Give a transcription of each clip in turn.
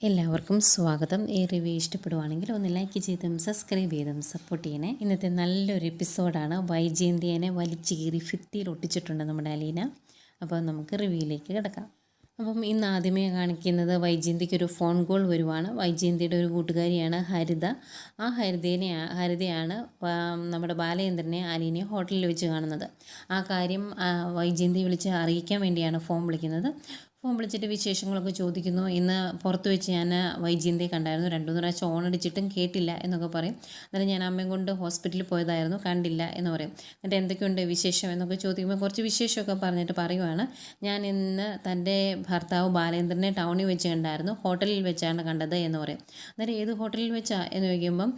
എല്ലാവർക്കും സ്വാഗതം. ഈ റിവ്യൂ ഇഷ്ടപ്പെടുവാണെങ്കിൽ ഒന്ന് ലൈക്ക് ചെയ്തും സബ്സ്ക്രൈബ് ചെയ്തും സപ്പോർട്ട് ചെയ്യണേ. ഇന്നത്തെ നല്ലൊരു എപ്പിസോഡാണ്. വൈജയന്തിയെ വലിച്ചു കീറി ഭിത്തിയിൽ ഒട്ടിച്ചിട്ടുണ്ട് നമ്മുടെ അലീന. അപ്പോൾ നമുക്ക് റിവ്യൂയിലേക്ക് കിടക്കാം. അപ്പം ഇന്ന് ആദ്യമേ കാണിക്കുന്നത് വൈജയന്തിക്ക് ഒരു ഫോൺ കോൾ വരുവാണ്. വൈജയന്തിയുടെ ഒരു കൂട്ടുകാരിയാണ് ഹരിത. ആ ഹരിതയാണ് നമ്മുടെ ബാലചന്ദ്രനെ അലീനയെ ഹോട്ടലിൽ വെച്ച് കാണുന്നത്. ആ കാര്യം വൈജയന്തി വിളിച്ച് അറിയിക്കാൻ വേണ്ടിയാണ് ഫോൺ വിളിക്കുന്നത്. ഫോൺ വിളിച്ചിട്ട് വിശേഷങ്ങളൊക്കെ ചോദിക്കുന്നു. ഇന്ന് പുറത്ത് വെച്ച് ഞാൻ വൈജയന്തിയെ കണ്ടായിരുന്നു. 2-3 പ്രാവശ്യം ഓണടിച്ചിട്ടും കേട്ടില്ല എന്നൊക്കെ പറയും. അന്നേരം ഞാൻ അമ്മയും കൊണ്ട് ഹോസ്പിറ്റലിൽ പോയതായിരുന്നു, കണ്ടില്ല എന്ന് പറയും. എന്നിട്ട് എന്തൊക്കെയുണ്ട് വിശേഷം എന്നൊക്കെ ചോദിക്കുമ്പോൾ കുറച്ച് വിശേഷമൊക്കെ പറഞ്ഞിട്ട് പറയുവാണ്, ഞാൻ ഇന്ന് തൻ്റെ ഭർത്താവ് ബാലേന്ദ്രനെ ടൗണിൽ വെച്ച് കണ്ടായിരുന്നു, ഹോട്ടലിൽ വെച്ചാണ് കണ്ടത് എന്ന് പറയും. അന്നേരം ഏത് ഹോട്ടലിൽ വെച്ചാ എന്ന് ചോദിക്കുമ്പം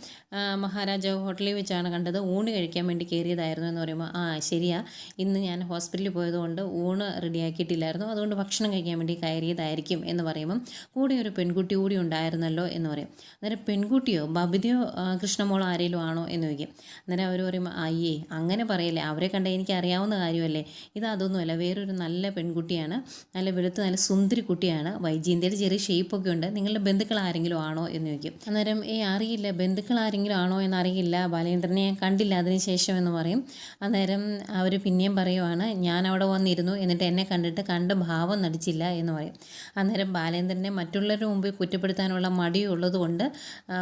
മഹാരാജാവ് ഹോട്ടലിൽ വെച്ചാണ് കണ്ടത്, ഊണ് കഴിക്കാൻ വേണ്ടി കയറിയതായിരുന്നു എന്ന് പറയുമ്പോൾ ശരിയാ, ഇന്ന് ഞാൻ ഹോസ്പിറ്റലിൽ പോയതുകൊണ്ട് ഊണ് റെഡിയാക്കിയിട്ടില്ലായിരുന്നു, അതുകൊണ്ട് ഭക്ഷണം കഴിക്കാൻ വേണ്ടി കയറിയതായിരിക്കും എന്ന് പറയുമ്പം കൂടെ ഒരു പെൺകുട്ടി കൂടി ഉണ്ടായിരുന്നല്ലോ എന്ന് പറയും. അന്നേരം പെൺകുട്ടിയോ ബബിതയോ കൃഷ്ണമോളോ ആരെങ്കിലും ആണോ എന്ന് ചോദിക്കും. അന്നേരം അവർ പറയും അയ്യേ അങ്ങനെ പറയല്ലേ, അവരെ കണ്ട എനിക്ക് അറിയാവുന്ന കാര്യമല്ലേ, ഇത് അതൊന്നുമല്ല, വേറൊരു നല്ല പെൺകുട്ടിയാണ്, നല്ല വെളുത്ത് നല്ല സുന്ദരി കുട്ടിയാണ്, വൈജയന്തിയുടെ ചെറിയ ഷേപ്പൊക്കെ ഉണ്ട്, നിങ്ങളുടെ ബന്ധുക്കൾ ആരെങ്കിലും ആണോ എന്ന് ചോദിക്കും. അന്നേരം അറിയില്ല, ബന്ധുക്കൾ ആരെങ്കിലും ആണോ എന്നറിയില്ല, ബാലേന്ദ്രനെ ഞാൻ കണ്ടില്ല അതിന് ശേഷം എന്ന് പറയും. അന്നേരം അവർ പിന്നെയും പറയുവാണ്, ഞാൻ അവിടെ വന്നിരുന്നു, എന്നിട്ട് എന്നെ കണ്ട ഭാവം നടിച്ചില്ല എന്ന് പറയും. അന്നേരം ബാലേന്ദ്രനെ മറ്റുള്ളവരുടെ മുമ്പിൽ കുറ്റപ്പെടുത്താനുള്ള മടിയുള്ളത് കൊണ്ട്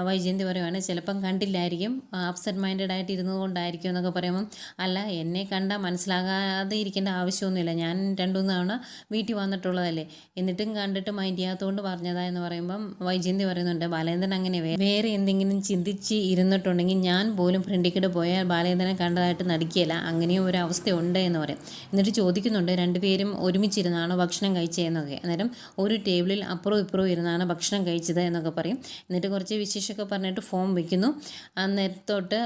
വൈജയന്തി പറയുവാണ്, ചിലപ്പം കണ്ടില്ലായിരിക്കും, അപ്സെറ്റ് മൈൻഡഡ് ആയിട്ട് ഇരുന്നത് കൊണ്ടായിരിക്കും എന്നൊക്കെ പറയുമ്പം അല്ല, എന്നെ കണ്ടാൽ മനസ്സിലാകാതെ ഇരിക്കേണ്ട ആവശ്യമൊന്നുമില്ല, ഞാൻ 2-3 തവണ വീട്ടിൽ വന്നിട്ടുള്ളതല്ലേ, എന്നിട്ടും കണ്ടിട്ട് മൈൻഡ് ചെയ്യാത്തതുകൊണ്ട് പറഞ്ഞതാ എന്ന് പറയുമ്പം വൈജയന്തി പറയുന്നുണ്ട്, ബാലേന്ദ്രൻ അങ്ങനെ വേറെ എന്തെങ്കിലും ചിന്തിച്ച് ഇരുന്നിട്ടുണ്ടെങ്കിൽ ഞാൻ പോലും ഫ്രണ്ടിക്കിടെ പോയാൽ ബാലേന്ദ്രനെ കണ്ടതായിട്ട് നടിക്കുകയില്ല, അങ്ങനെയും ഒരു അവസ്ഥയുണ്ട് എന്ന് പറയും. എന്നിട്ട് ചോദിക്കുന്നുണ്ട്, രണ്ടുപേരും ഒരുമിച്ചിരുന്നാണോ ഭക്ഷണം കഴിച്ചതെന്നൊക്കെ. അന്നേരം ഒരു ടേബിളിൽ അപ്പുറവും ഇപ്പുറവും ഇരുന്നാണ് ഭക്ഷണം കഴിച്ചത് എന്നൊക്കെ പറയും. എന്നിട്ട് കുറച്ച് വിശേഷമൊക്കെ പറഞ്ഞിട്ട് ഫോം വയ്ക്കുന്നു. അന്നേരത്തോട്ട്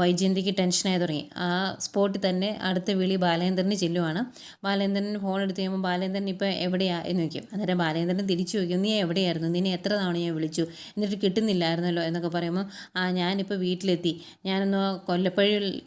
വൈജയന്തിക്ക് ടെൻഷനായി തുടങ്ങി. ആ സ്പോട്ടിൽ തന്നെ അടുത്ത വിളി ബാലേന്ദ്രന് ചെല്ലുവാണ്. ബാലേന്ദ്രൻ ഫോൺ എടുത്ത് കഴിയുമ്പോൾ ബാലേന്ദ്രൻ ഇപ്പോൾ എവിടെയാ എന്ന് ചോദിക്കും. അന്നേരം ബാലേന്ദ്രൻ തിരിച്ചു ചോദിക്കും, നീ എവിടെയായിരുന്നു, നിന്നെ എത്ര തവണ ഞാൻ വിളിച്ചു, എന്നിട്ട് കിട്ടുന്നില്ലായിരുന്നല്ലോ എന്നൊക്കെ പറയുമ്പോൾ ഞാനിപ്പോൾ വീട്ടിലെത്തി, ഞാനൊന്ന്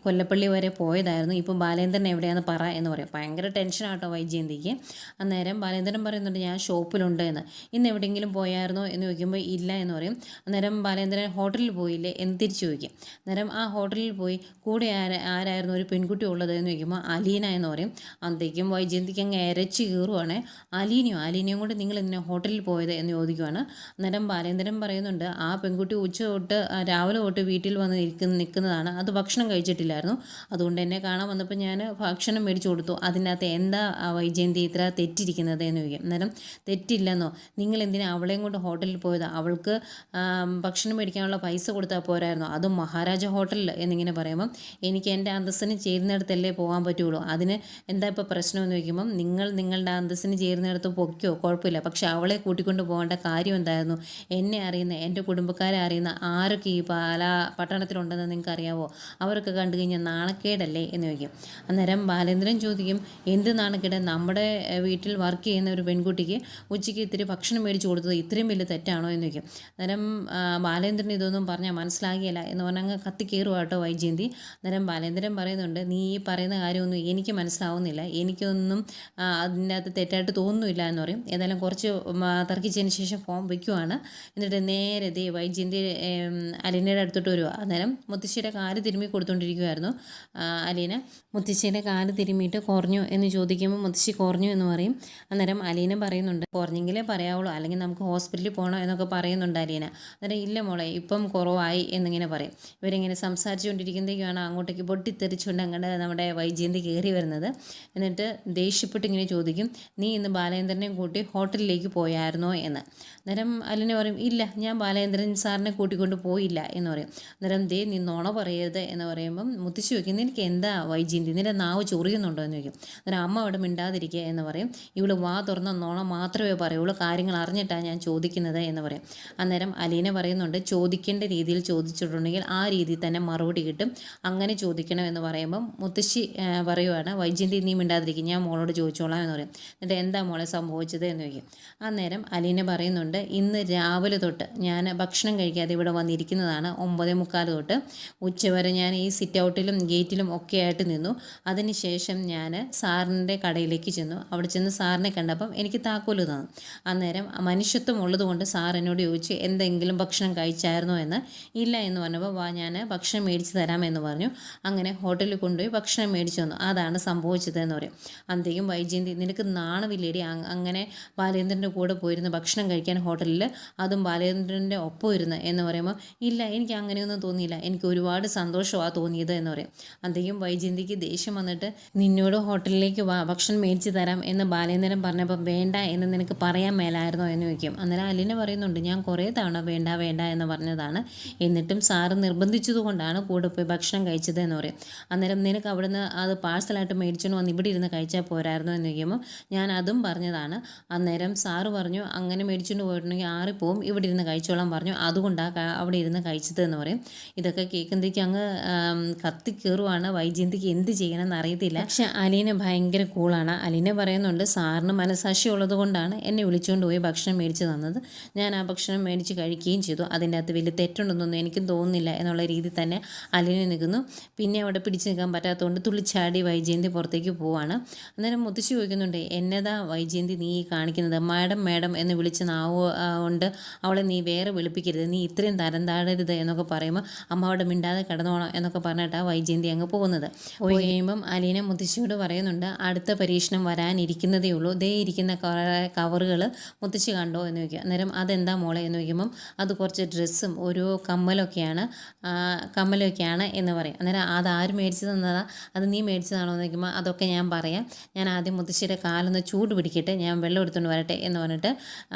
കൊല്ലപ്പള്ളി വരെ പോയതായിരുന്നു, ഇപ്പോൾ ബാലേന്ദ്രൻ എവിടെയാണെന്ന് പറ എന്ന് പറയും. ഭയങ്കര ടെൻഷനാട്ടോ വൈജയന്തിക്ക്. അന്നേരം ബാലേന്ദ്രൻ പറയുന്നുണ്ട്, ഞാൻ ഷോപ്പിലുണ്ട് എന്ന്. ഇന്ന് എവിടെയെങ്കിലും പോയായിരുന്നോ എന്ന് ചോദിക്കുമ്പോൾ ഇല്ല എന്ന് പറയും. അന്നേരം ബാലേന്ദ്രൻ ഹോട്ടലിൽ പോയില്ലേ എന്ന് തിരിച്ചു ചോദിക്കും. അന്നേരം ആ ഹോട്ടലിൽ പോയി കൂടെ ആരായിരുന്നു ഒരു പെൺകുട്ടി ഉള്ളത് എന്ന് ചോദിക്കുമ്പോൾ അലീന എന്ന് പറയും. അന്നേക്കും വൈജയന്തിക്ക് അങ്ങ് ഇരച്ച് കീറുവാണ്. അലീനയും കൊണ്ട് നിങ്ങൾ ഇങ്ങനെ ഹോട്ടലിൽ പോയത് എന്ന് ചോദിക്കുവാണ്. അന്നേരം ബാലേന്ദ്രൻ പറയുന്നുണ്ട്, ആ പെൺകുട്ടി ഉച്ച തൊട്ട് രാവിലെ തൊട്ട് വീട്ടിൽ വന്ന് നിൽക്കുന്നതാണ്, അത് ഭക്ഷണം കഴിച്ചിട്ടില്ലായിരുന്നു, അതുകൊണ്ട് എന്നെ കാണാൻ വന്നപ്പോൾ ഞാൻ ഭക്ഷണം മേടിച്ചു കൊടുത്തു, അതിനകത്ത് എന്താ വൈജയന്തി ഇത്ര തെറ്റിരിക്കുന്നത് എന്ന് ചോദിക്കും. അന്നേരം തെറ്റില്ലെന്നോ, നിങ്ങൾ എന്തിനാ അവളെയും കൊണ്ട് ഹോട്ടലിൽ പോയത്, അവൾക്ക് ഭക്ഷണം മേടിക്കാനുള്ള പൈസ കൊടുത്താൽ പോരായിരുന്നോ, അതും മഹാരാജ ഹോട്ടലിൽ എന്നിങ്ങനെ പറയുമ്പം എനിക്ക് എൻ്റെ അന്തസ്സിന് ചേരുന്നിടത്തല്ലേ പോകാൻ പറ്റുള്ളൂ, അതിന് എന്താ ഇപ്പോൾ പ്രശ്നമെന്ന് ചോദിക്കുമ്പം നിങ്ങളുടെ അന്തസ്സിന് ചേരുന്നിടത്ത് പൊയ്ക്കോ കുഴപ്പമില്ല, പക്ഷെ അവളെ കൂട്ടിക്കൊണ്ട് പോകേണ്ട കാര്യം എന്തായിരുന്നു, എന്നെ അറിയുന്ന എൻ്റെ കുടുംബക്കാരെ അറിയുന്ന ആരൊക്കെ ഈ പട്ടണത്തിലുണ്ടെന്ന് നിങ്ങൾക്ക് അറിയാവോ, അവരൊക്കെ കണ്ടു കഴിഞ്ഞാൽ നാണക്കേടല്ലേ എന്ന് ചോദിക്കും. അന്നേരം ബാലേന്ദ്രൻ ചോദിക്കും, എന്ത് നാണക്കേട്, നമ്മുടെ വീട്ടിൽ വർക്ക് ചെയ്യുന്ന ഒരു പെൺകുട്ടിക്ക് ഉച്ചയ്ക്ക് ഇത്തിരി ഭക്ഷണം മേടിച്ച് കൊടുത്തത് ഇത്രയും വലിയ തെറ്റാണോ എന്ന് ചോദിക്കും. അന്നേരം ബാലേന്ദ്രൻ ഇതൊന്നും പറഞ്ഞാൽ മനസ്സിലാകില്ല എന്ന് പറഞ്ഞാൽ കത്തിക്കയറുക കേട്ടോ വൈജയന്തി. അന്നേരം ബാലേന്ദ്രൻ പറയുന്നുണ്ട്, നീ ഈ പറയുന്ന കാര്യമൊന്നും എനിക്ക് മനസ്സിലാവുന്നില്ല, എനിക്കൊന്നും അതിൻ്റെ അകത്ത് തെറ്റായിട്ട് തോന്നുന്നില്ല എന്ന് പറയും. ഏതായാലും കുറച്ച് തർക്കിച്ചതിന് ശേഷം ഫോം വയ്ക്കുവാണ്. എന്നിട്ട് നേരെ വൈജയന്തി അലീനയുടെ അടുത്തോട്ട് വരുക. അന്നേരം മുത്തശ്ശിയുടെ കാല് തിരുമ്മി കൊടുത്തുകൊണ്ടിരിക്കുമായിരുന്നു അലീന. മുത്തശ്ശിയുടെ കാല് തിരുമ്മിയിട്ട് കുറഞ്ഞു എന്ന് ചോദിക്കുമ്പോൾ മുത്തശ്ശി കുറഞ്ഞു എന്ന് പറയും. അന്നേരം അലീന പറയുന്നുണ്ട്, കുറഞ്ഞെങ്കിലേ പറയാവുള്ളൂ, അല്ലെങ്കിൽ നമുക്ക് ഹോസ്പിറ്റലിൽ പോകണം എന്നൊക്കെ പറയുന്നുണ്ട് അലീന. അന്നേരം ഇല്ല മോളെ, ഇപ്പം കുറവായി എന്നിങ്ങനെ പറയും. ഇവരിങ്ങനെ സംസാരിച്ചുകൊണ്ടിരിക്കുന്നതൊക്കെയാണ് അങ്ങോട്ടേക്ക് പൊട്ടിത്തെറിച്ചുകൊണ്ട് അങ്ങോട്ട് നമ്മുടെ വൈജയന്തി കയറി വരുന്നത്. എന്നിട്ട് ദേഷ്യപ്പെട്ട് ഇങ്ങനെ ചോദിക്കും, നീ ഇന്ന് ബാലേന്ദ്രനെയും കൂട്ടി ഹോട്ടലിലേക്ക് പോയായിരുന്നോ എന്ന്. അന്നേരം അലീന പറയും, ഇല്ല, ഞാൻ ബാലേന്ദ്രൻ സാറിനെ കൂട്ടിക്കൊണ്ട് പോയില്ല എന്ന് പറയും. അന്നേരം നീ നുണ പറയരുത് എന്ന് പറയുമ്പം മുത്തശ്ശി ചോദിക്കും, നിനക്ക് എന്താ വൈജയന്തി, നിന്റെ നാവ് ചൊറിയുന്നുണ്ടോ എന്ന് ചോദിക്കും. അന്നേരം അമ്മ അവിടെ മിണ്ടാതിരിക്കുക എന്ന് പറയും. ഇവള് വാ തുറന്ന നോണ മാത്രമേ പറയുള്ളൂ, കാര്യങ്ങൾ അറിഞ്ഞിട്ടാണ് ഞാൻ ചോദിക്കുന്നത് എന്ന് പറയും. അന്നേരം അലീന പറയുന്നുണ്ട്, ചോദിക്കേണ്ട രീതിയിൽ ചോദിച്ചിട്ടുണ്ടെങ്കിൽ ആ രീതിയിൽ തന്നെ മറുപടി കിട്ടും, അങ്ങനെ ചോദിക്കണം എന്ന് പറയുമ്പം മുത്തശ്ശി പറയുവാണ്, വൈജയന്തി നീ മിണ്ടാതിരിക്കും, ഞാൻ മോളോട് ചോദിച്ചോളാം എന്ന് പറയും. എന്നിട്ട് എന്താ മോളെ സംഭവിച്ചത് എന്ന് ചോദിക്കും. അന്നേരം അലീന പറയുന്നുണ്ട്, ഇന്ന് രാവിലെ തൊട്ട് ഞാൻ ഭക്ഷണം കഴിക്കാതെ ഇവിടെ വന്നിരിക്കുന്നതാണ്, 9:45 തൊട്ട് ഉച്ചവരെ ഞാൻ ഈ സിറ്റ് ഔട്ടിലും ഗേറ്റിലും ഒക്കെ ആയിട്ട് നിന്നു. അതിനുശേഷം ഞാൻ സാറിൻ്റെ കടയിലേക്ക് ചെന്നു. അവിടെ ചെന്ന് സാറിനെ കണ്ടപ്പം വന്നപ്പം എനിക്ക് താക്കോല് തന്നു. അന്നേരം മനുഷ്യത്വം ഉള്ളതുകൊണ്ട് സാർ എന്നോട് ചോദിച്ചു എന്തെങ്കിലും ഭക്ഷണം കഴിച്ചായിരുന്നോ എന്ന്. ഇല്ല എന്ന് പറഞ്ഞപ്പോൾ വാ ഞാൻ ഭക്ഷണം മേടിച്ച് തരാമെന്ന് പറഞ്ഞു. അങ്ങനെ ഹോട്ടലിൽ കൊണ്ടുപോയി ഭക്ഷണം മേടിച്ചു തന്നു. അതാണ് സംഭവിച്ചത് എന്ന് പറയും. അന്തേക്കും വൈജയന്തി നിനക്ക് നാണമില്ലേടി അങ്ങനെ ബാലേന്ദ്രൻ്റെ കൂടെ പോയിരുന്ന് ഭക്ഷണം കഴിക്കാൻ ഹോട്ടലിൽ, അതും ബാലേന്ദ്രൻ്റെ ഒപ്പം ഇരുന്ന് എന്ന് പറയുമ്പോൾ ഇല്ല എനിക്ക് അങ്ങനെയൊന്നും തോന്നിയില്ല, എനിക്ക് ഒരുപാട് സന്തോഷമാണ് തോന്നിയത് എന്ന് പറയും. അന്തേക്കും വൈജയന്തിക്ക് ദേഷ്യം വന്നിട്ട് നിന്നോട് ഹോട്ടലിലേക്ക് വാ ഭക്ഷണം മേടിച്ച് തരാം എന്ന് ബാലേന്ദ്രൻ പറഞ്ഞപ്പോൾ വേണ്ട എന്ന് നിനക്ക് പറയാൻ മേലായിരുന്നോ എന്ന് ചോദിക്കും. അന്നേരം അലീന പറയുന്നുണ്ട് ഞാൻ കുറേ തവണ വേണ്ട വേണ്ട എന്ന് പറഞ്ഞതാണ്, എന്നിട്ടും സാറ് നിർബന്ധിച്ചതുകൊണ്ടാണ് കൂടെ പോയി ഭക്ഷണം കഴിച്ചത് എന്ന് പറയും. അന്നേരം നിനക്ക് അവിടുന്ന് അത് പാഴ്സലായിട്ട് മേടിച്ചോണ്ട് വന്ന് ഇവിടെ ഇരുന്ന് കഴിച്ചാൽ പോരായിരുന്നു എന്ന് ചോദിക്കുമ്പോൾ ഞാൻ അതും പറഞ്ഞതാണ്. അന്നേരം സാറ് പറഞ്ഞു അങ്ങനെ മേടിച്ചുകൊണ്ട് പോയിട്ടുണ്ടെങ്കിൽ ആറിപ്പോവും, ഇവിടെ ഇരുന്ന് കഴിച്ചോളാൻ പറഞ്ഞു, അതുകൊണ്ടാണ് അവിടെ ഇരുന്ന് കഴിച്ചത് എന്ന് പറയും. ഇതൊക്കെ കേൾക്കുമ്പോഴേക്കും അങ്ങ് കത്തി കയറുവാണ്. വൈജയന്തിക്ക് എന്ത് ചെയ്യണമെന്ന് അറിയത്തില്ല. പക്ഷെ അലീന ഭയങ്കര കൂളാണ്. അലീന പറയുന്നുണ്ട് സാറിന് മനസാക്ഷി ഉള്ളത് കൊണ്ടാണ് എന്നെ വിളിച്ചുകൊണ്ട് പോയി ഭക്ഷണം മേടിച്ച് തന്നത്, ഞാൻ ആ ഭക്ഷണം മേടിച്ച് കഴിക്കുകയും ചെയ്തു, അതിൻ്റെ അകത്ത് വലിയ തെറ്റുണ്ടെന്നൊന്നും എനിക്കും തോന്നുന്നില്ല എന്നുള്ള രീതിയിൽ തന്നെ അലീന നിൽക്കുന്നു. പിന്നെ അവിടെ പിടിച്ച് നിൽക്കാൻ പറ്റാത്തതുകൊണ്ട് തുള്ളിച്ചാടി വൈജയന്തി പുറത്തേക്ക് പോവാണ്. അന്നേരം മുത്തശ്ശി ചോദിക്കുന്നുണ്ട് എന്നതാ വൈജയന്തി നീ കാണിക്കുന്നത്, മാഡം മാഡം എന്ന് വിളിച്ച് നാവ് കൊണ്ട് അവളെ നീ വേറെ വിളിപ്പിക്കരുത്, നീ ഇത്രയും തരം താഴരുത് എന്നൊക്കെ പറയുമ്പോൾ അമ്മ അവിടെ മിണ്ടാതെ കിടന്നോണം എന്നൊക്കെ പറഞ്ഞിട്ടാണ് വൈജയന്തി അങ്ങ് പോകുന്നത്. പോയി കഴിയുമ്പം അലീന മുത്തശ്ശിയോട് പറയുന്നുണ്ട് അടുത്ത പരീക്ഷണം വരാനിരിക്കുന്നതേ ഉള്ളൂ, ദേ ഇരിക്കുന്ന കവറുകൾ മുത്തശ്ശി കണ്ടോ എന്ന് ചോദിക്കുക. അന്നേരം അതെന്താ മോളെ എന്ന് ചോദിക്കുമ്പം അത് കുറച്ച് ഡ്രസ്സും ഒരു കമ്മലൊക്കെയാണ് എന്ന് പറയും. അന്നേരം അത് ആര് മേടിച്ച് തന്നതാ, അത് നീ മേടിച്ചതാണോ എന്ന് ചോദിക്കുമ്പോൾ അതൊക്കെ ഞാൻ പറയാം, ഞാൻ ആദ്യം മുത്തശ്ശിയുടെ കാലൊന്ന് ചൂട് പിടിക്കട്ടെ, ഞാൻ വെള്ളം എടുത്തുകൊണ്ട് വരട്ടെ എന്ന് പറഞ്ഞിട്ട്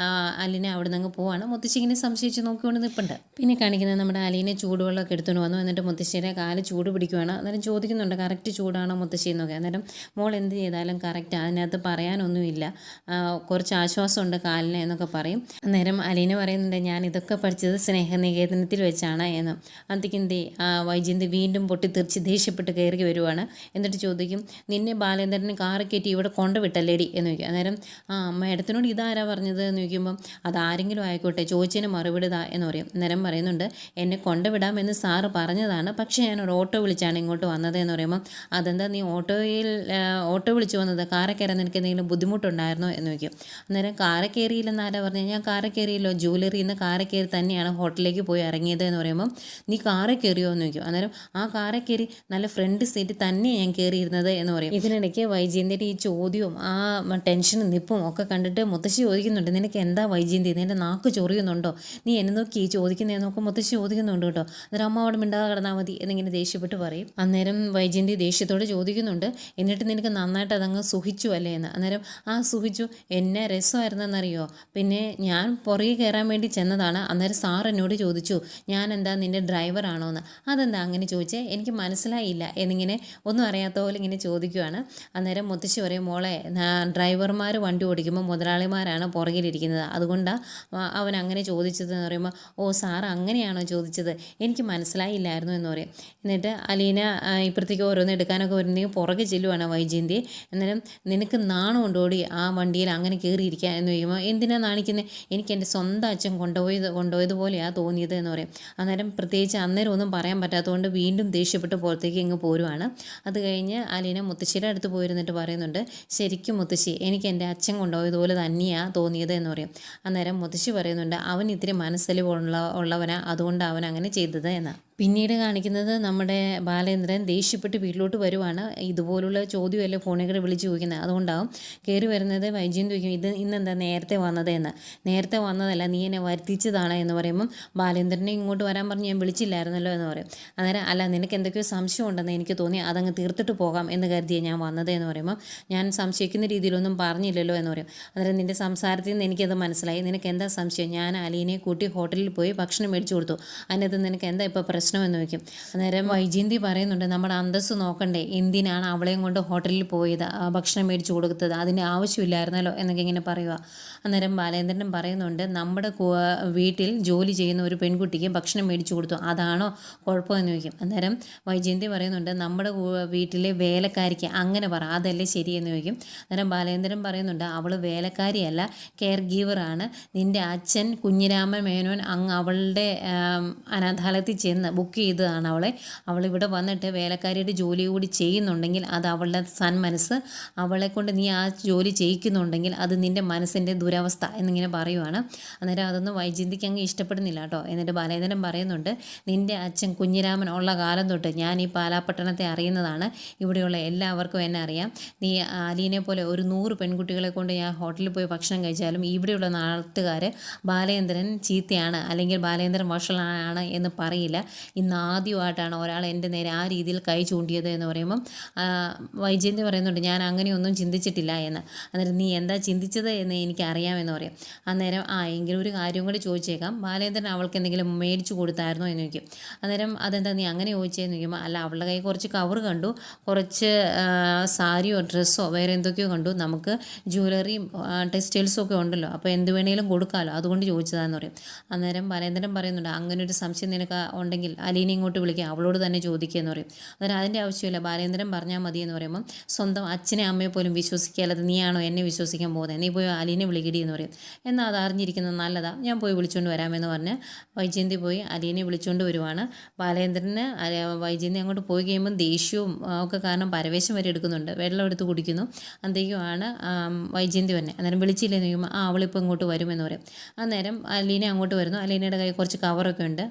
അലീന അവിടെ നിന്ന് അങ്ങ് പോവാണ്. മുത്തശ്ശി ഇങ്ങനെ സംശയിച്ച് നോക്കിക്കൊണ്ട് നിൽപ്പുണ്ട്. പിന്നെ കാണിക്കുന്നത് നമ്മുടെ അലീനെ ചൂടുവെള്ളമൊക്കെ എടുത്തുകൊണ്ട് വന്നു. എന്നിട്ട് മുത്തശ്ശിയുടെ കാല് ചൂട് പിടിക്കുവാണ്. അന്നേരം ചോദിക്കുന്നുണ്ട് കറക്റ്റ് ചൂടാണോ മുത്തശ്ശി എന്നൊക്കെ. അന്നേരം മോൾ എന്ത് ചെയ്താലും കറക്റ്റ്, അതിനകത്ത് പറയാനൊന്നുമില്ല, കുറച്ച് ആശ്വാസമുണ്ട് കാലിന് എന്നൊക്കെ പറയും. അന്നേരം അലീന പറയുന്നുണ്ട് ഞാൻ ഇതൊക്കെ പഠിച്ചത് സ്നേഹനികേതനത്തിൽ വെച്ചാണ് എന്ന്. അന്തിക്കെന്തേ വൈജയന്തി വീണ്ടും പൊട്ടിത്തെറിച്ച് ദേഷ്യപ്പെട്ട് കയറി വരുവാണ്. എന്നിട്ട് ചോദിക്കും നിന്നെ ബാലേന്ദ്രന് കാറ് കയറ്റി ഇവിടെ കൊണ്ടുവിട്ടല്ലേടി എന്ന് ചോദിക്കും. അന്നേരം മേഡത്തിനോട് ഇതാരാ പറഞ്ഞത് എന്ന് ചോദിക്കുമ്പം അതാരെങ്കിലും ആയിക്കോട്ടെ ചോദിച്ചതിന് മറുപടി താ എന്ന് പറയും. അന്നേരം പറയുന്നുണ്ട് എന്നെ കൊണ്ടുവിടാമെന്ന് സാറ് പറഞ്ഞതാണ്, പക്ഷേ ഞാൻ ഒരു ഓട്ടോ വിളിച്ചാണ് ഇങ്ങോട്ട് വന്നത് എന്ന് പറയുമ്പം അതെന്താ നീ ഓട്ടോ വിളിച്ച് വന്നത്, കാറെ കയറാൻ നിനക്ക് എന്തെങ്കിലും ബുദ്ധിമുട്ടുണ്ടായിരുന്നോ എന്ന് ചോദിക്കും. അന്നേരം കാറെ കയറിയില്ലെന്ന് ആരാ പറഞ്ഞത്, ഞാൻ കാറെ കയറിയല്ലോ, ജൂവലറിയിൽ നിന്ന് കാറെ കയറി തന്നെയാണ് ഹോട്ടലിലേക്ക് പോയി ഇറങ്ങിയത് എന്ന് പറയുമ്പം നീ കാറെ കയറിയോ എന്ന് ചോദിക്കും. അന്നേരം ആ കാറെ കയറി നല്ല ഫ്രണ്ട് സീറ്റ് തന്നെ ഞാൻ കയറിയിരുന്നത് എന്ന് പറയും. ഇതിനിടയ്ക്ക് വൈജയന്തിയുടെ ഈ ചോദ്യവും ആ ടെൻഷനും നിപ്പും ഒക്കെ കണ്ടിട്ട് മുത്തശ്ശി ചോദിക്കുന്നുണ്ട് നിനക്ക് എന്താ വൈജയന്തി, നിൻ്റെ നാക്ക് ചൊറിയുന്നുണ്ടോ, നീ എന്നെ നോക്കി ഈ ചോദിക്കുന്നതെന്ന് നോക്കും മുത്തശ്ശി ചോദിക്കുന്നുണ്ട് കേട്ടോ. അന്നേരം അമ്മ അവിടെ മിണ്ടാതെ കിടന്നാൽ മതി എന്നിങ്ങനെ ദേഷ്യപ്പെട്ട് പറയും. അന്നേരം വൈജയന്തി ദേഷ്യത്തോട് ചോദിക്കുന്നുണ്ട് എന്നിട്ട് നിനക്ക് നന്നായിട്ട് അതങ്ങ് സുഖിച്ചു അല്ലേ എന്ന്. അന്നേരം ആ സുഖിച്ചു, എന്നെ രസമായിരുന്നെന്നറിയോ, പിന്നെ ഞാൻ പുറകെ കയറാൻ വേണ്ടി ചെന്നതാണ്, അന്നേരം സാർ എന്നോട് ചോദിച്ചു ഞാൻ എന്താ നിൻ്റെ ഡ്രൈവറാണോ എന്ന്. അതെന്താ അങ്ങനെ ചോദിച്ചേ, എനിക്ക് മനസ്സിലായില്ല എന്നിങ്ങനെ ഒന്നും അറിയാത്ത പോലെ ഇങ്ങനെ ചോദിക്കുവാണ്. അന്നേരം മുത്തശ്ശി പറയും മോളെ ഡ്രൈവർമാർ വണ്ടി ഓടിക്കുമ്പോൾ മുതലാളിമാരാണ് പുറകിലിരിക്കുന്നത്, അതുകൊണ്ടാണ് അവൻ അങ്ങനെ ചോദിച്ചതെന്ന് പറയുമ്പോൾ ഓ സാർ അങ്ങനെയാണോ ചോദിച്ചത്, എനിക്ക് മനസ്സിലായില്ലായിരുന്നു എന്ന് പറയും. എന്നിട്ട് അലീന ഇപ്പുറത്തേക്ക് ഓരോന്ന് എടുക്കാനൊക്കെ വരുന്നെങ്കിൽ പുറകെ ചെല്ലുവാണ് വൈജയന്തി. അന്നേരം നിനക്ക് നാണം കൊണ്ടോടി ആ വണ്ടിയിൽ അങ്ങനെ കയറിയിരിക്കുക എന്ന് ചോദിക്കുമ്പോൾ എന്തിനാ നാണിക്കുന്നത്, എനിക്ക് എൻ്റെ സ്വന്തം അച്ഛൻ കൊണ്ടുപോയതുപോലെയാണ് തോന്നിയത് എന്ന് പറയും. അന്നേരം പ്രത്യേകിച്ച് അന്നേരം ഒന്നും പറയാൻ പറ്റാത്തതുകൊണ്ട് വീണ്ടും ദേഷ്യപ്പെട്ട് പുറത്തേക്ക് ഇങ്ങ് പോരുവാണ്. അത് കഴിഞ്ഞ് അലീന മുത്തശ്ശിയുടെ അടുത്ത് പോയിരുന്നിട്ട് പറയുന്നുണ്ട് ശരിക്കും മുത്തശ്ശി എനിക്ക് എൻ്റെ അച്ഛൻ കൊണ്ടുപോയതുപോലെ തന്നെയാണ് തോന്നിയത് എന്ന് പറയും. അന്നേരം മുത്തശ്ശി പറയുന്നുണ്ട് അവൻ ഇത്തിരി മനസ്സലിവുള്ളവനാ, അതുകൊണ്ട് അവൻ അങ്ങനെ ചെയ്തത് എന്നാണ്. പിന്നീട് കാണിക്കുന്നത് നമ്മുടെ ബാലേന്ദ്രൻ ദേഷ്യപ്പെട്ട് വീട്ടിലോട്ട് വരുവാണ്. ഇതുപോലുള്ള ചോദ്യമല്ലേ ഫോണിൽ കൂടെ വിളിച്ച് ചോദിക്കുന്നത്, അതുകൊണ്ടാവും കയറി വരുന്നത്. വൈജയന്തി ചോദിക്കും ഇത് ഇന്നെന്താ നേരത്തെ വന്നത് എന്ന്. നേരത്തെ വന്നതല്ല, നീ എന്നെ വരുത്തിച്ചതാണ് എന്ന് പറയുമ്പം ബാലേന്ദ്രനെ ഇങ്ങോട്ട് വരാൻ പറഞ്ഞ് ഞാൻ വിളിച്ചില്ലായിരുന്നല്ലോ എന്ന് പറയും. അന്നേരം അല്ല നിനക്ക് എന്തൊക്കെയോ സംശയം ഉണ്ടെന്ന് എനിക്ക് തോന്നി, അതങ്ങ് തീർത്തിട്ട് പോകാം എന്ന് കരുതിയാണ് ഞാൻ വന്നത് എന്ന് പറയുമ്പം ഞാൻ സംശയിക്കുന്ന രീതിയിലൊന്നും പറഞ്ഞില്ലല്ലോ എന്ന് പറയും. അന്നേരം നിൻ്റെ സംസാരത്തിൽ നിന്ന് എനിക്കത് മനസ്സിലായി, നിനക്ക് എന്താ സംശയം, ഞാൻ അലീനെ കൂട്ടി ഹോട്ടലിൽ പോയി ഭക്ഷണം മേടിച്ചു കൊടുത്തു, അതിനകത്ത് നിനക്ക് എന്താ ഇപ്പോൾ പ്രശ്നമെന്ന് ചോദിക്കും. അന്നേരം വൈജയന്തി പറയുന്നുണ്ട് നമ്മുടെ അന്തസ്സ് നോക്കണ്ടേ, എന്തിനാണ് അവളെയും കൊണ്ട് ഹോട്ടലിൽ പോയത്, ഭക്ഷണം മേടിച്ചു കൊടുത്തത്, അതിൻ്റെ ആവശ്യമില്ലായിരുന്നല്ലോ എന്നൊക്കെ ഇങ്ങനെ പറയുക. അന്നേരം ബാലേന്ദ്രൻ പറയുന്നുണ്ട് നമ്മുടെ വീട്ടിൽ ജോലി ചെയ്യുന്ന ഒരു പെൺകുട്ടിക്ക് ഭക്ഷണം മേടിച്ചു കൊടുത്തു, അതാണോ കുഴപ്പമെന്ന് ചോദിക്കും. അന്നേരം വൈജയന്തി പറയുന്നുണ്ട് നമ്മുടെ വീട്ടിലെ വേലക്കാരിക്ക് അങ്ങനെ പറ, അതല്ലേ ശരിയെന്ന് ചോദിക്കും. അന്നേരം ബാലേന്ദ്രൻ പറയുന്നുണ്ട് അവൾ വേലക്കാരിയല്ല, കെയർ ഗീവറാണ്, നിൻ്റെ അച്ഛൻ കുഞ്ഞിരാമൻ മേനോൻ അങ്ങ് അവളുടെ അനാഥാലയത്തിൽ ചെന്ന് ബുക്ക് ചെയ്തതാണ് അവളിവിടെ വന്നിട്ട് വേലക്കാരിയുടെ ജോലി കൂടി ചെയ്യുന്നുണ്ടെങ്കിൽ അത് അവളുടെ സന്മനസ്സ്, അവളെ കൊണ്ട് നീ ആ ജോലി ചെയ്യിക്കുന്നുണ്ടെങ്കിൽ അത് നിൻ്റെ മനസ്സിൻ്റെ ദുരവസ്ഥ എന്നിങ്ങനെ പറയുവാണ്. അന്നേരം അതൊന്നും വൈജയന്തിക്ക് അങ്ങ് ഇഷ്ടപ്പെടുന്നില്ല കേട്ടോ. എന്നിട്ട് ബാലേന്ദ്രൻ പറയുന്നുണ്ട്, നിൻ്റെ അച്ഛൻ കുഞ്ഞിരാമൻ ഉള്ള കാലം തൊട്ട് ഞാൻ ഈ പാലാപ്പട്ടണത്തെ അറിയുന്നതാണ്. ഇവിടെയുള്ള എല്ലാവർക്കും എന്നെ അറിയാം. നീ അലീനെ പോലെ ഒരു 100 പെൺകുട്ടികളെ കൊണ്ട് ഞാൻ ഹോട്ടലിൽ പോയി ഭക്ഷണം കഴിച്ചാലും ഇവിടെയുള്ള നാട്ടുകാർ ബാലേന്ദ്രൻ ചീത്തയാണ് അല്ലെങ്കിൽ ബാലേന്ദ്രൻ വഷളാണ് എന്ന് പറയില്ല. ഇന്ന് ആദ്യമായിട്ടാണ് ഒരാൾ എൻ്റെ നേരെ ആ രീതിയിൽ കൈ ചൂണ്ടിയത് എന്ന് പറയുമ്പം വൈജയന്തി പറയുന്നുണ്ട്, ഞാൻ അങ്ങനെയൊന്നും ചിന്തിച്ചിട്ടില്ല എന്ന്. അന്നേരം നീ എന്താ ചിന്തിച്ചത് എന്ന് എനിക്ക് അറിയാമെന്ന് പറയും. അന്നേരം എങ്കിലും ഒരു കാര്യം കൂടി ചോദിച്ചേക്കാം, ബാലേന്ദ്രൻ അവൾക്ക് എന്തെങ്കിലും മേടിച്ചു കൊടുത്തായിരുന്നോ എന്ന് ചോദിക്കും. അന്നേരം അതെന്താ നീ അങ്ങനെ ചോദിച്ചതെന്ന് ചോദിക്കുമ്പോൾ, അല്ല അവളുടെ കൈ കുറച്ച് കവർ കണ്ടു, കുറച്ച് സാരിയോ ഡ്രസ്സോ വേറെ എന്തൊക്കെയോ കണ്ടു, നമുക്ക് ജ്വല്ലറിയും ടെക്സ്റ്റൈൽസും ഒക്കെ ഉണ്ടല്ലോ, അപ്പോൾ എന്ത് വേണേലും കൊടുക്കാമല്ലോ, അതുകൊണ്ട് ചോദിച്ചതാന്ന് പറയും. അന്നേരം ബാലേന്ദ്രൻ പറയുന്നുണ്ട്, അങ്ങനെ ഒരു സംശയം നിനക്ക് ഉണ്ടെങ്കിൽ അലീനെ ഇങ്ങോട്ട് വിളിക്കുക, അവളോട് തന്നെ ചോദിക്കുക എന്ന് പറയും. അന്നേരം അതിൻ്റെ ആവശ്യമില്ല, ബാലേന്ദ്രൻ പറഞ്ഞാൽ മതി എന്ന് പറയുമ്പം സ്വന്തം അച്ഛനെ അമ്മയെ പോലും വിശ്വസിക്കാതെ നീയാണോ എന്നെ വിശ്വസിക്കാൻ പോകുന്നത്, നീ പോയി അലീനെ വിളിക്കടി എന്ന് പറയും. എന്നാൽ അത് അറിഞ്ഞിരിക്കുന്നത് നല്ലതാണ്, ഞാൻ പോയി വിളിച്ചുകൊണ്ട് വരാമെന്ന് പറഞ്ഞ് വൈജയന്തി പോയി അലീനെ വിളിച്ചുകൊണ്ട് വരുവാണ്. ബാലേന്ദ്രന് വൈജയന്തി അങ്ങോട്ട് പോയി കഴിയുമ്പം ദേഷ്യവും ഒക്കെ കാരണം പരവേശം വരെ എടുക്കുന്നുണ്ട്, വെള്ളം എടുത്ത് കുടിക്കുന്നു. അന്തേക്കുമാണ് വൈജയന്തി തന്നെ. അന്നേരം വിളിച്ചില്ലെന്ന് ചോദിക്കുമ്പോൾ അവളിപ്പോൾ ഇങ്ങോട്ട് വരുമെന്ന് പറയും. അന്നേരം അലീന അങ്ങോട്ട് വരുന്നു. അലീനയുടെ കയ്യിൽ കുറച്ച് കവറൊക്കെ ഉണ്ട്.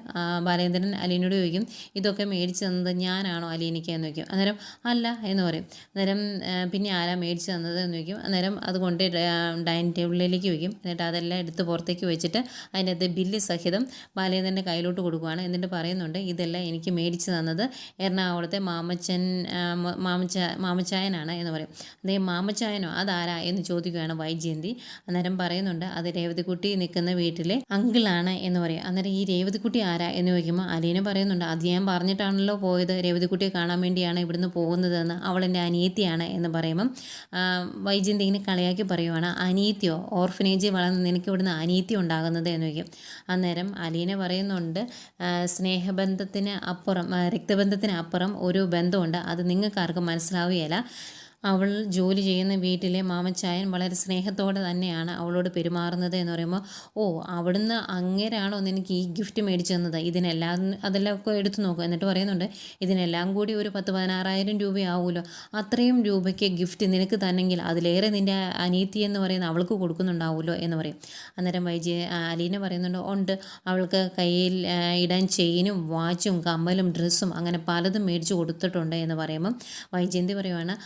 ബാലേന്ദ്രൻ അലീനയോട് ചോദിക്കും, ഇതൊക്കെ മേടിച്ച് തന്നത് ഞാനാണോ അലീനയ്ക്ക് എന്ന് ചോദിക്കും. അന്നേരം അല്ല എന്ന് പറയും. അന്നേരം പിന്നെ ആരാ മേടിച്ച് തന്നത് എന്ന് ചോദിക്കും. അന്നേരം അതുകൊണ്ട് ഡൈനിങ് ടേബിളിലേക്ക് വയ്ക്കും. എന്നിട്ട് അതെല്ലാം എടുത്ത് പുറത്തേക്ക് വെച്ചിട്ട് അതിൻ്റെ അകത്ത് ബില്ല് സഹിതം ബാലേന്ദ്രൻ്റെ കയ്യിലോട്ട് കൊടുക്കുകയാണ്. എന്നിട്ട് പറയുന്നുണ്ട്, ഇതെല്ലാം എനിക്ക് മേടിച്ച് തന്നത് എറണാകുളത്തെ മാമച്ചായനാണ് എന്ന് പറയും. അതേ മാമച്ചായനോ അതാരാ എന്ന് ചോദിക്കുകയാണ് വൈജയന്തി. അന്നേരം പറയുന്നുണ്ട്, അത് രേവതിക്കുട്ടി നിൽക്കുന്ന വീട്ടിലെ അങ്കിളാണ് എന്ന് പറയും. അന്നേരം ഈ രേവതിക്കുട്ടി ആരാ എന്ന് ചോദിക്കുമ്പോൾ അലീന പറയുന്നുണ്ട്, അത് ഞാൻ പറഞ്ഞിട്ടാണല്ലോ പോയത്, രേവതിക്കുട്ടിയെ കാണാൻ വേണ്ടിയാണ് ഇവിടുന്ന് പോകുന്നതെന്ന്, അവൾ എൻ്റെ അനിയത്തിയാണ് എന്ന് പറയുമ്പം വൈജയന്തി ഇങ്ങനെ കളിയാക്കി പറയുവാണ്, അനിയത്തിയോ, ഓർഫനേജിൽ വളർന്ന് നിനക്ക് ഇവിടുന്ന് അനിയത്തി ഉണ്ടാകുന്നത് എന്ന് ചോദിക്കും. അന്നേരം അലീന പറയുന്നുണ്ട്, സ്നേഹബന്ധത്തിന് അപ്പുറം രക്തബന്ധത്തിന് അപ്പുറം ഒരു ബന്ധമുണ്ട്, അത് നിങ്ങൾക്കാർക്കും മനസ്സിലാവുകയില്ല. അവൾ ജോലി ചെയ്യുന്ന വീട്ടിലെ മാമച്ചായൻ വളരെ സ്നേഹത്തോടെ തന്നെയാണ് അവളോട് പെരുമാറുന്നത് എന്ന് പറയുമ്പോൾ, ഓ അവിടുന്ന് അങ്ങേരാണോ നിനക്ക് ഈ ഗിഫ്റ്റ് മേടിച്ചു തന്നത്, അതെല്ലാം ഒക്കെ എടുത്തു നോക്കും. എന്നിട്ട് പറയുന്നുണ്ട്, ഇതിനെല്ലാം കൂടി ഒരു 10,000-16,000 രൂപയാവുമല്ലോ, അത്രയും രൂപയ്ക്ക് ഗിഫ്റ്റ് നിനക്ക് തന്നെങ്കിൽ അതിലേറെ നിൻ്റെ അനിയത്തി എന്ന് പറയുന്ന അവൾക്ക് കൊടുക്കുന്നുണ്ടാവുമല്ലോ എന്ന് പറയും. അന്നേരം അലീന പറയുന്നുണ്ട്, ഉണ്ട്, അവൾക്ക് കയ്യിൽ ഇടാൻ ചെയിനും വാച്ചും കമ്മലും ഡ്രസ്സും അങ്ങനെ പലതും മേടിച്ചു കൊടുത്തിട്ടുണ്ട് എന്ന് പറയുമ്പം വൈജയന്തി പറയുവാണ്,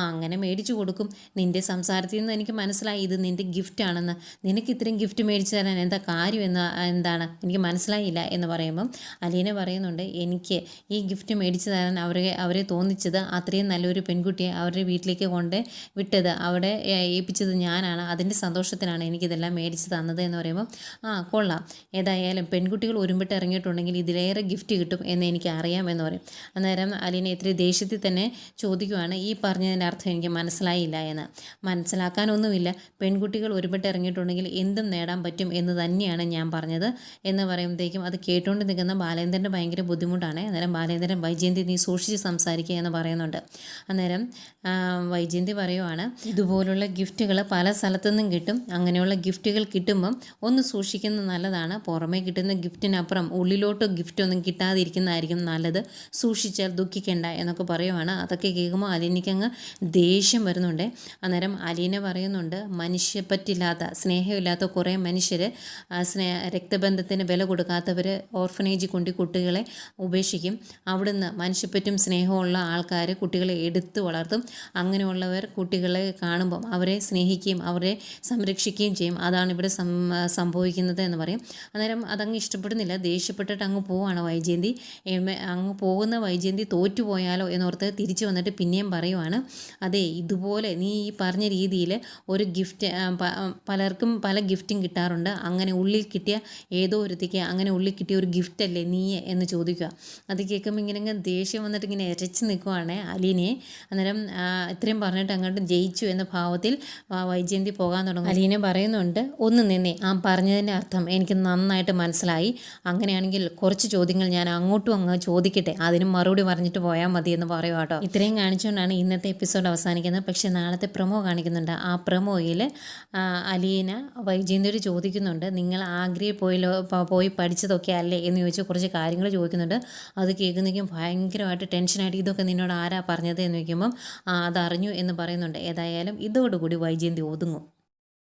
അങ്ങനെ മേടിച്ചു കൊടുക്കും, നിൻ്റെ സംസാരത്തിൽ നിന്ന് എനിക്ക് മനസ്സിലായി ഇത് നിൻ്റെ ഗിഫ്റ്റാണെന്ന്, നിനക്ക് ഇത്രയും ഗിഫ്റ്റ് മേടിച്ചു തരാൻ എന്താ കാര്യം എന്താണ് എനിക്ക് മനസ്സിലായില്ല എന്ന് പറയുമ്പം അലീന പറയുന്നുണ്ട്, എനിക്ക് ഈ ഗിഫ്റ്റ് മേടിച്ചു തരാൻ അവരെ തോന്നിച്ചത് അത്രയും നല്ലൊരു പെൺകുട്ടിയെ അവരുടെ വീട്ടിലേക്ക് കൊണ്ട് വിട്ടത്, അവിടെ ഏൽപ്പിച്ചത് ഞാനാണ്, അതിൻ്റെ സന്തോഷത്തിനാണ് എനിക്കിതെല്ലാം മേടിച്ച് തന്നത് എന്ന് പറയുമ്പം കൊള്ളാം, ഏതായാലും പെൺകുട്ടികൾ ഒരുമ്പിട്ട് ഇറങ്ങിയിട്ടുണ്ടെങ്കിൽ ഇതിലേറെ ഗിഫ്റ്റ് കിട്ടും എന്ന് എനിക്ക് അറിയാമെന്ന് പറയും. അന്നേരം അലീന ഇത്തിരി ദേഷ്യത്തിൽ തന്നെ ചോദിക്കുവാണ്, ഈ പറഞ്ഞതിൻ്റെ അർത്ഥം എനിക്ക് മനസ്സിലായില്ല എന്ന്. മനസ്സിലാക്കാനൊന്നുമില്ല, പെൺകുട്ടികൾ ഒരുപാട് ഇറങ്ങിയിട്ടുണ്ടെങ്കിൽ എന്തും നേടാൻ പറ്റും എന്ന് തന്നെയാണ് ഞാൻ പറഞ്ഞത് എന്ന് പറയുമ്പോഴത്തേക്കും അത് കേട്ടുകൊണ്ട് നിൽക്കുന്ന ബാലേന്ദ്രൻ്റെ ഭയങ്കര ബുദ്ധിമുട്ടാണ്. അന്നേരം ബാലേന്ദ്രൻ, വൈജയന്തി നീ സൂക്ഷിച്ച് സംസാരിക്കുക എന്ന് പറയുന്നുണ്ട്. അന്നേരം വൈജയന്തി പറയുവാണ്, ഇതുപോലുള്ള ഗിഫ്റ്റുകൾ പല സ്ഥലത്തുനിന്നും കിട്ടും, അങ്ങനെയുള്ള ഗിഫ്റ്റുകൾ കിട്ടുമ്പം ഒന്ന് സൂക്ഷിക്കുന്നത് നല്ലതാണ്, പുറമേ കിട്ടുന്ന ഗിഫ്റ്റിനപ്പുറം ഉള്ളിലോട്ട് ഗിഫ്റ്റൊന്നും കിട്ടാതിരിക്കുന്നതായിരിക്കും നല്ലത്, സൂക്ഷിച്ചാൽ ദുഃഖിക്കേണ്ട എന്നൊക്കെ പറയുവാണ്. അതൊക്കെ കേൾക്കുമ്പോൾ അലീനയ്ക്കങ്ങ് ദേഷ്യം വരുന്നുണ്ട്. അന്നേരം അലീന പറയുന്നുണ്ട്, മനുഷ്യപ്പറ്റില്ലാത്ത സ്നേഹമില്ലാത്ത കുറേ മനുഷ്യർ, രക്തബന്ധത്തിന് വില കൊടുക്കാത്തവർ ഓർഫനേജിൽ കൊണ്ട് കുട്ടികളെ ഉപേക്ഷിക്കും, അവിടുന്ന് മനുഷ്യപ്പറ്റും സ്നേഹമുള്ള ആൾക്കാർ കുട്ടികളെ എടുത്തു വളർത്തും, അങ്ങനെയുള്ളവർ കുട്ടികളെ കാണുമ്പം അവരെ സ്നേഹിക്കുകയും അവരെ സംരക്ഷിക്കുകയും ചെയ്യും, അതാണ് ഇവിടെ സംഭവിക്കുന്നത് എന്ന് പറയും. അന്നേരം അതങ്ങ് ഇഷ്ടപ്പെടുന്നില്ല, ദേഷ്യപ്പെട്ടിട്ട് അങ്ങ് പോവാണ് വൈജയന്തി. അങ്ങ് പോകുന്ന വൈജയന്തി തോറ്റുപോയാലോ എന്നോർത്ത് തിരിച്ചു വന്നിട്ട് പിന്നെയും പറയുവാണ്, അതെ ഇതുപോലെ നീ ഈ പറഞ്ഞ രീതിയിൽ ഒരു ഗിഫ്റ്റ് പലർക്കും പല ഗിഫ്റ്റും കിട്ടാറുണ്ട്, അങ്ങനെ ഉള്ളിൽ കിട്ടിയ ഏതോ ഒരുത്തിക്ക് അങ്ങനെ ഉള്ളിൽ കിട്ടിയ ഒരു ഗിഫ്റ്റല്ലേ നീ എന്ന് ചോദിക്കുക. അത് കേൾക്കുമ്പോൾ ഇങ്ങനെ ദേഷ്യം വന്നിട്ട് ഇങ്ങനെ ഇരച്ച് നിൽക്കുവാണ് അലീനയെ. അന്നേരം ഇത്രയും പറഞ്ഞിട്ട് അങ്ങോട്ട് ജയിച്ചു എന്ന ഭാവത്തിൽ വൈജയന്തി പോകാൻ തുടങ്ങും. അലീന പറയുന്നുണ്ട്, ഒന്ന് നിന്നേ, പറഞ്ഞതിൻ്റെ അർത്ഥം എനിക്ക് നന്നായിട്ട് മനസ്സിലായി, അങ്ങനെയാണെങ്കിൽ കുറച്ച് ചോദ്യങ്ങൾ ഞാൻ അങ്ങോട്ടും അങ്ങ് ചോദിക്കട്ടെ, അതിനും മറുപടി പറഞ്ഞിട്ട് പോയാൽ മതി എന്ന് പറയുക കേട്ടോ. ഇത്രയും കാണിച്ചുകൊണ്ടാണ് ഇന്നത്തെ എപ്പിസോഡ് അവസാനിക്കുന്നത്. പക്ഷേ നാളത്തെ പ്രൊമോ കാണിക്കുന്നുണ്ട്. ആ പ്രൊമോയിൽ അലീന വൈജയന്തിയോട് ചോദിക്കുന്നുണ്ട്, നിങ്ങൾ ആഗ്രയിൽ പോയി പഠിച്ചതൊക്കെ അല്ലേ എന്ന് ചോദിച്ച് കുറച്ച് കാര്യങ്ങൾ ചോദിക്കുന്നുണ്ട്. അത് കേൾക്കുന്നേക്കും ഭയങ്കരമായിട്ട് ടെൻഷനായിട്ട് ഇതൊക്കെ നിന്നോട് ആരാ പറഞ്ഞത് എന്ന് ചോദിക്കുമ്പം അതറിഞ്ഞു എന്ന് പറയുന്നുണ്ട്. ഏതായാലും ഇതോടുകൂടി വൈജയന്തി ഒതുങ്ങും.